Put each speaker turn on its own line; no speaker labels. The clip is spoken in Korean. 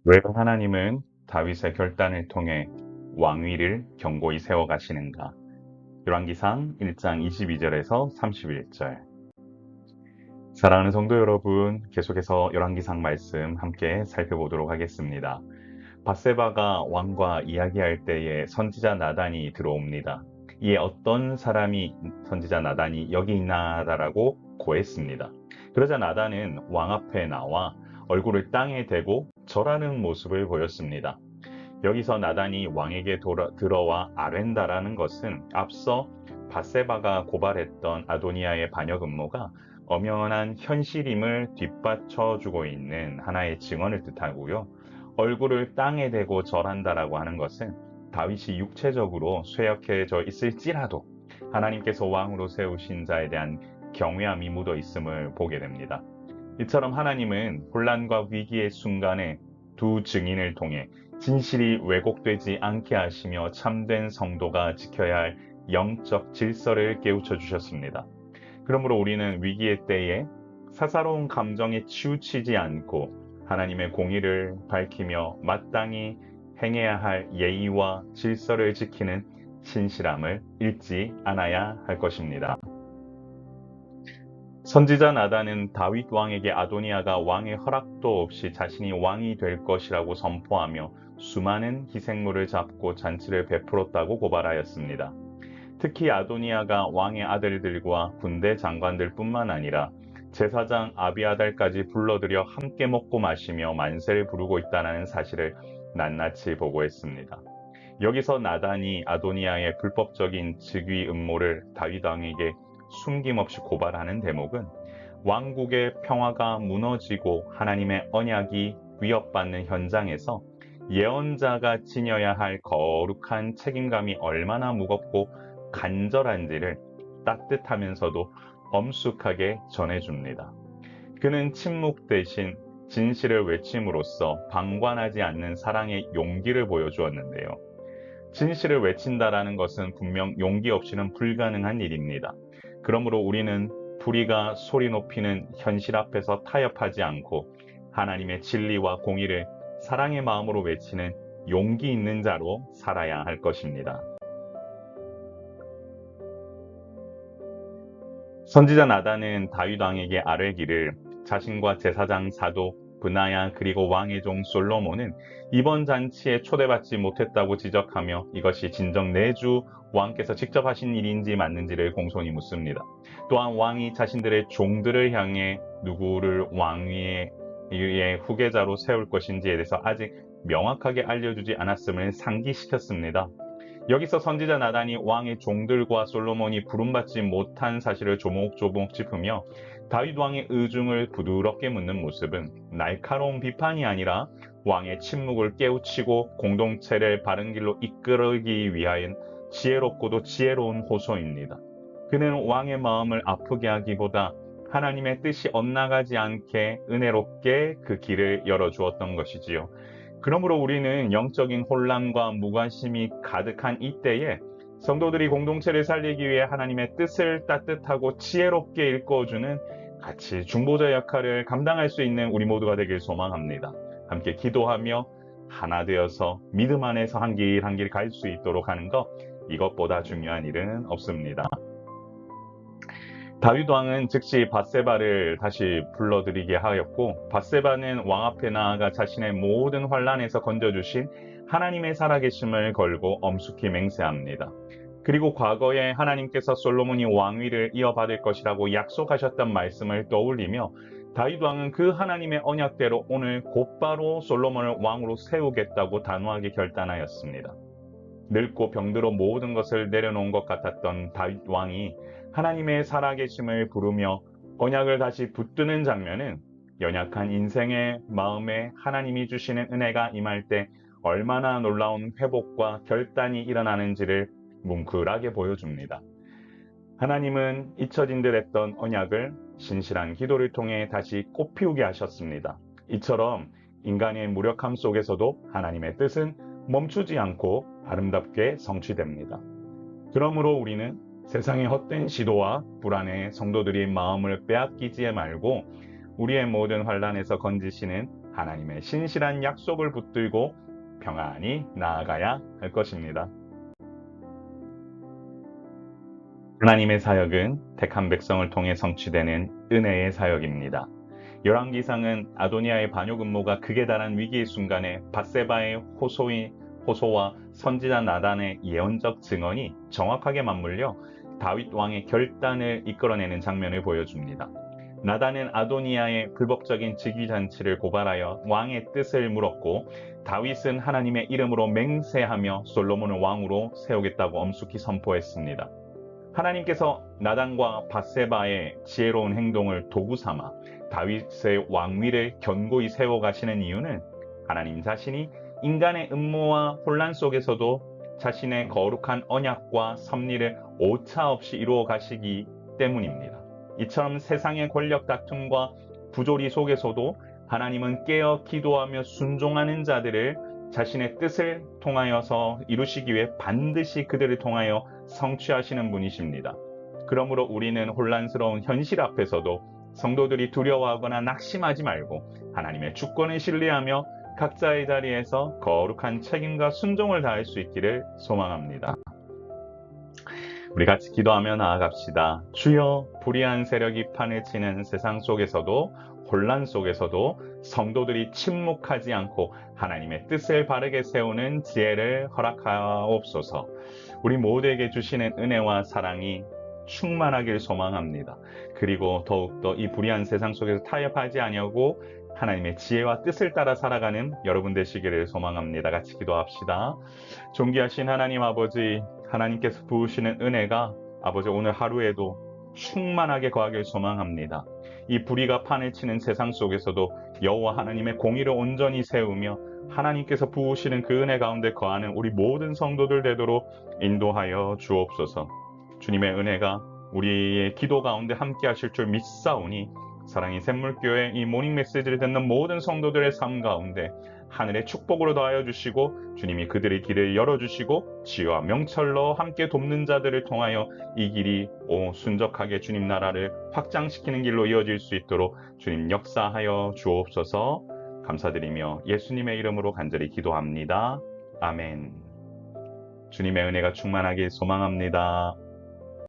왜 하나님은 다윗의 결단을 통해 왕위를 견고히 세워가시는가? 열왕기상 1장 22절에서 31절. 사랑하는 성도 여러분, 계속해서 열왕기상 말씀 함께 살펴보도록 하겠습니다. 밧세바가 왕과 이야기할 때에 선지자 나단이 들어옵니다. 이에 어떤 사람이 선지자 나단이 여기 있나라고 고했습니다. 그러자 나단은 왕 앞에 나와 얼굴을 땅에 대고 절하는 모습을 보였습니다. 여기서 나단이 왕에게 들어와 아랜다라는 것은 앞서 밧세바가 고발했던 아도니아의 반역 음모가 엄연한 현실임을 뒷받쳐주고 있는 하나의 증언을 뜻하고요. 얼굴을 땅에 대고 절한다라고 하는 것은 다윗이 육체적으로 쇠약해져 있을지라도 하나님께서 왕으로 세우신 자에 대한 경외함이 묻어 있음을 보게 됩니다. 이처럼 하나님은 혼란과 위기의 순간에 두 증인을 통해 진실이 왜곡되지 않게 하시며 참된 성도가 지켜야 할 영적 질서를 깨우쳐 주셨습니다. 그러므로 우리는 위기의 때에 사사로운 감정에 치우치지 않고 하나님의 공의를 밝히며 마땅히 행해야 할 예의와 질서를 지키는 신실함을 잃지 않아야 할 것입니다. 선지자 나단은 다윗 왕에게 아도니아가 왕의 허락도 없이 자신이 왕이 될 것이라고 선포하며 수많은 희생물을 잡고 잔치를 베풀었다고 고발하였습니다. 특히 아도니아가 왕의 아들들과 군대 장관들뿐만 아니라 제사장 아비아달까지 불러들여 함께 먹고 마시며 만세를 부르고 있다는 사실을 낱낱이 보고했습니다. 여기서 나단이 아도니아의 불법적인 즉위 음모를 다윗 왕에게 숨김없이 고발하는 대목은 왕국의 평화가 무너지고 하나님의 언약이 위협받는 현장에서 예언자가 지녀야 할 거룩한 책임감이 얼마나 무겁고 간절한지를 따뜻하면서도 엄숙하게 전해줍니다. 그는 침묵 대신 진실을 외침으로써 방관하지 않는 사랑의 용기를 보여주었는데요. 진실을 외친다라는 것은 분명 용기 없이는 불가능한 일입니다. 그러므로 우리는 불의가 소리 높이는 현실 앞에서 타협하지 않고 하나님의 진리와 공의를 사랑의 마음으로 외치는 용기 있는 자로 살아야 할 것입니다. 선지자 나단은 다윗 왕에게 아뢰기를 자신과 제사장 사독 브나야 그리고 왕의 종 솔로몬은 이번 잔치에 초대받지 못했다고 지적하며 이것이 진정 내주 왕께서 직접 하신 일인지 맞는지를 공손히 묻습니다. 또한 왕이 자신들의 종들을 향해 누구를 왕위의 후계자로 세울 것인지에 대해서 아직 명확하게 알려주지 않았음을 상기시켰습니다. 여기서 선지자 나단이 왕의 종들과 솔로몬이 부름받지 못한 사실을 조목조목 짚으며 다윗 왕의 의중을 부드럽게 묻는 모습은 날카로운 비판이 아니라 왕의 침묵을 깨우치고 공동체를 바른 길로 이끌기 위하여 지혜롭고도 지혜로운 호소입니다. 그는 왕의 마음을 아프게 하기보다 하나님의 뜻이 엇나가지 않게 은혜롭게 그 길을 열어주었던 것이지요. 그러므로 우리는 영적인 혼란과 무관심이 가득한 이때에 성도들이 공동체를 살리기 위해 하나님의 뜻을 따뜻하고 지혜롭게 읽어주는 같이 중보자 역할을 감당할 수 있는 우리 모두가 되길 소망합니다. 함께 기도하며 하나 되어서 믿음 안에서 한 길 한 길 갈 수 있도록 하는 것, 이것보다 중요한 일은 없습니다. 다윗 왕은 즉시 밧세바를 다시 불러들이게 하였고, 밧세바는 왕 앞에 나아가 자신의 모든 환란에서 건져주신 하나님의 살아계심을 걸고 엄숙히 맹세합니다. 그리고 과거에 하나님께서 솔로몬이 왕위를 이어받을 것이라고 약속하셨던 말씀을 떠올리며 다윗 왕은 그 하나님의 언약대로 오늘 곧바로 솔로몬을 왕으로 세우겠다고 단호하게 결단하였습니다. 늙고 병들어 모든 것을 내려놓은 것 같았던 다윗 왕이 하나님의 살아계심을 부르며 언약을 다시 붙드는 장면은 연약한 인생의 마음에 하나님이 주시는 은혜가 임할 때 얼마나 놀라운 회복과 결단이 일어나는지를 뭉클하게 보여줍니다. 하나님은 잊혀진 듯 했던 언약을 신실한 기도를 통해 다시 꽃피우게 하셨습니다. 이처럼 인간의 무력함 속에서도 하나님의 뜻은 멈추지 않고 아름답게 성취됩니다. 그러므로 우리는 세상의 헛된 시도와 불안에 성도들이 마음을 빼앗기지 말고 우리의 모든 환난에서 건지시는 하나님의 신실한 약속을 붙들고 평안히 나아가야 할 것입니다. 하나님의 사역은 택한 백성을 통해 성취되는 은혜의 사역입니다. 열왕기상은 아도니아의 반역 음모가 극에 달한 위기의 순간에 밧세바의 호소와 선지자 나단의 예언적 증언이 정확하게 맞물려 다윗 왕의 결단을 이끌어내는 장면을 보여줍니다. 나단은 아도니아의 불법적인 즉위잔치를 고발하여 왕의 뜻을 물었고, 다윗은 하나님의 이름으로 맹세하며 솔로몬을 왕으로 세우겠다고 엄숙히 선포했습니다. 하나님께서 나단과 밧세바의 지혜로운 행동을 도구 삼아 다윗의 왕위를 견고히 세워가시는 이유는 하나님 자신이 인간의 음모와 혼란 속에서도 자신의 거룩한 언약과 섭리를 오차없이 이루어 가시기 때문입니다. 이처럼 세상의 권력 다툼과 부조리 속에서도 하나님은 깨어 기도하며 순종하는 자들을 자신의 뜻을 통하여서 이루시기 위해 반드시 그들을 통하여 성취하시는 분이십니다. 그러므로 우리는 혼란스러운 현실 앞에서도 성도들이 두려워하거나 낙심하지 말고 하나님의 주권을 신뢰하며 각자의 자리에서 거룩한 책임과 순종을 다할 수 있기를 소망합니다. 우리 같이 기도하며 나아갑시다. 주여, 불의한 세력이 판을 치는 세상 속에서도 혼란 속에서도 성도들이 침묵하지 않고 하나님의 뜻을 바르게 세우는 지혜를 허락하옵소서. 우리 모두에게 주시는 은혜와 사랑이 충만하길 소망합니다. 그리고 더욱더 이 불의한 세상 속에서 타협하지 아니하고 하나님의 지혜와 뜻을 따라 살아가는 여러분 되시기를 소망합니다. 같이 기도합시다. 존귀하신 하나님 아버지, 하나님께서 부으시는 은혜가 아버지 오늘 하루에도 충만하게 거하길 소망합니다. 이 불의가 판을 치는 세상 속에서도 여호와 하나님의 공의를 온전히 세우며 하나님께서 부으시는 그 은혜 가운데 거하는 우리 모든 성도들 되도록 인도하여 주옵소서. 주님의 은혜가 우리의 기도 가운데 함께 하실 줄 믿사오니 사랑의 샘물교회 이 모닝 메시지를 듣는 모든 성도들의 삶 가운데 하늘의 축복으로 더하여 주시고 주님이 그들의 길을 열어주시고 지혜와 명철로 함께 돕는 자들을 통하여 이 길이 순적하게 주님 나라를 확장시키는 길로 이어질 수 있도록 주님 역사하여 주옵소서. 감사드리며 예수님의 이름으로 간절히 기도합니다. 아멘. 주님의 은혜가 충만하길 소망합니다.